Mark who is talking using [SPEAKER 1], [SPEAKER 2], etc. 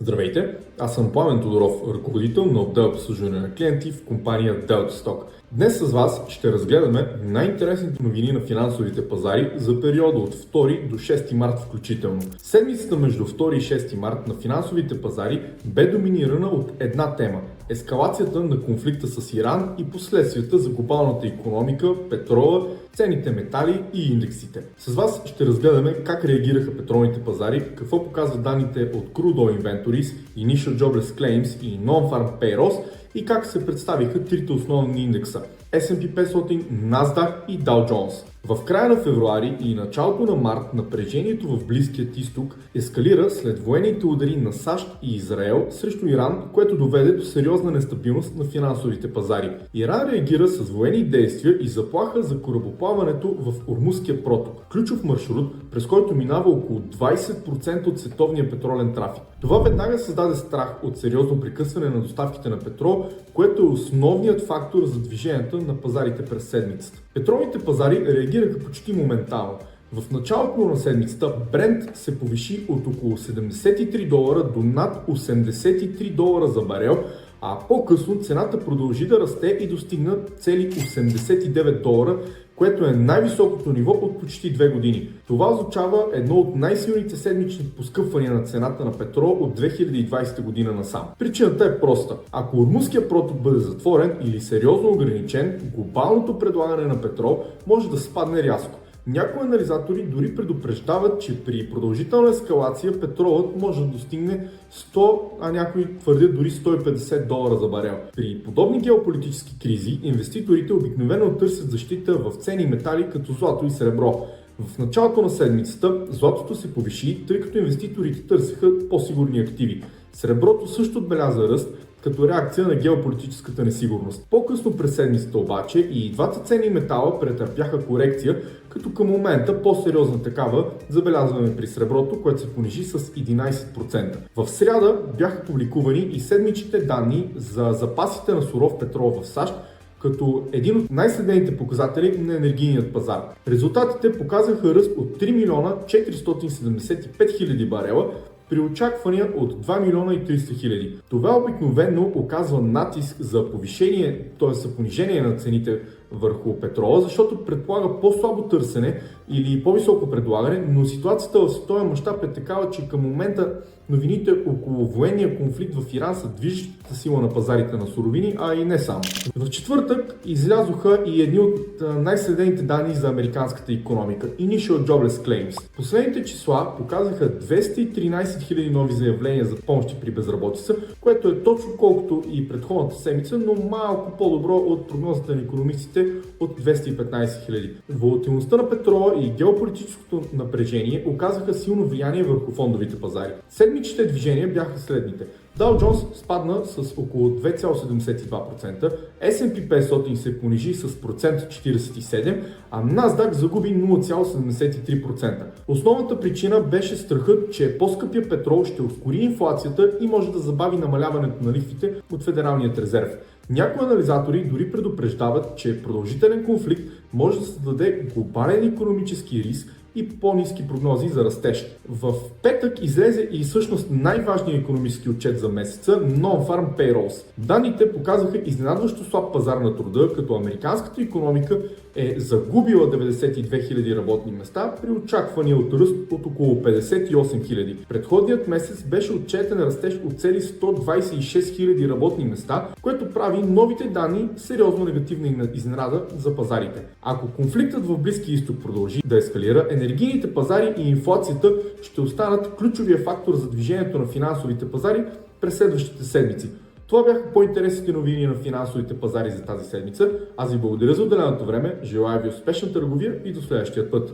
[SPEAKER 1] Здравейте, аз съм Пламен Тодоров, ръководител на отдел обслужване на клиенти в компания Delta Stock. Днес с вас ще разгледаме най-интересните новини на финансовите пазари за периода от 2 до 6 март включително. Седмицата между 2 и 6 март на финансовите пазари бе доминирана от една тема – ескалацията на конфликта с Иран и последствията за глобалната икономика, петрола, цените метали и индексите. С вас ще разгледаме как реагираха петролните пазари, какво показват данните от Crude Oil Inventories, Initial Jobless Claims и Non-Farm Payrolls и как се представиха трите основни индекса – S&P 500, NASDAQ и Dow Jones. В края на февруари и началото на март напрежението в Близкият изток ескалира след военните удари на САЩ и Израел срещу Иран, което доведе до сериозна нестабилност на финансовите пазари. Иран реагира с военни действия и заплаха за корабоплаването в Ормузския проток, ключов маршрут, през който минава около 20% от световния петролен трафик. Това веднага създаде страх от сериозно прекъсване на доставките на петрол, което е основният фактор за движението на пазарите през седмицата. Петролните пазари реагираха почти моментално. В началото на седмицата Брент се повиши от около $73 до над $83 за барел, а по-късно цената продължи да расте и достигна цели $89, което е най-високото ниво от почти 2 години. Това означава едно от най-силните седмични поскъпвания на цената на петрол от 2020 година насам. Причината е проста. Ако Ормузския проток бъде затворен или сериозно ограничен, глобалното предлагане на петрол може да спадне рязко. Някои анализатори дори предупреждават, че при продължителна ескалация петролът може да достигне 100, а някои твърдят дори $150 за барел. При подобни геополитически кризи инвеститорите обикновено търсят защита в ценни метали като злато и сребро. В началото на седмицата златото се повиши, тъй като инвеститорите търсеха по-сигурни активи. Среброто също отбеляза ръст, като реакция на геополитическата несигурност. По-късно през седмицата обаче и двата ценни метала претърпяха корекция, като към момента по-сериозна такава забелязваме при среброто, което се понижи с 11%. В сряда бяха публикувани и седмичните данни за запасите на суров петрол в САЩ, като един от най-следените показатели на енергийният пазар. Резултатите показаха ръст от 3 милиона 475 хиляди барела, при очаквания от 2 милиона и 300 хиляди. Това обикновено оказва натиск за повишение, т.е. за понижение на цените върху петрола, защото предполага по-слабо търсене или по-високо предлагане, но ситуацията в световен мащаб е такава, че към момента новините около военния конфликт в Иран са движещата сила на пазарите на суровини, а и не само. В четвъртък излязоха и едни от най-следените данни за американската икономика – Initial Jobless Claims. Последните числа показаха 213 000 нови заявления за помощи при безработица, което е точно колкото и предходната седмица, но малко по-добро от прогнозата на икономистите от 215 000. Волатилността на петрола и геополитическото напрежение оказаха силно влияние върху фондовите пазари. Седмичните движения бяха следните. Dow Jones спадна с около 2,72%, S&P 500 се понижи с 47%, а NASDAQ загуби 0,73%. Основната причина беше страхът, че по-скъпия петрол ще ускори инфлацията и може да забави намаляването на лихвите от Федералният резерв. Някои анализатори дори предупреждават, че продължителен конфликт може да създаде глобален икономически риск и по-ниски прогнози за растеж. В петък излезе и всъщност най-важният икономически отчет за месеца – Non-Farm Payrolls. Данните показваха изненадващо слаб пазар на труда, като американската икономика е загубила 92 000 работни места при очаквания от ръст от около 58 000. Предходният месец беше отчетен растеж от цели 126 000 работни места, което прави новите данни сериозно негативна изненада за пазарите. Ако конфликтът в Близкия изток продължи да ескалира, енергийните пазари и инфлацията ще останат ключовия фактор за движението на финансовите пазари през следващите седмици. Това бяха по-интересните новини на финансовите пазари за тази седмица. Аз ви благодаря за отделеното време, желая ви успешна търговия и до следващия път.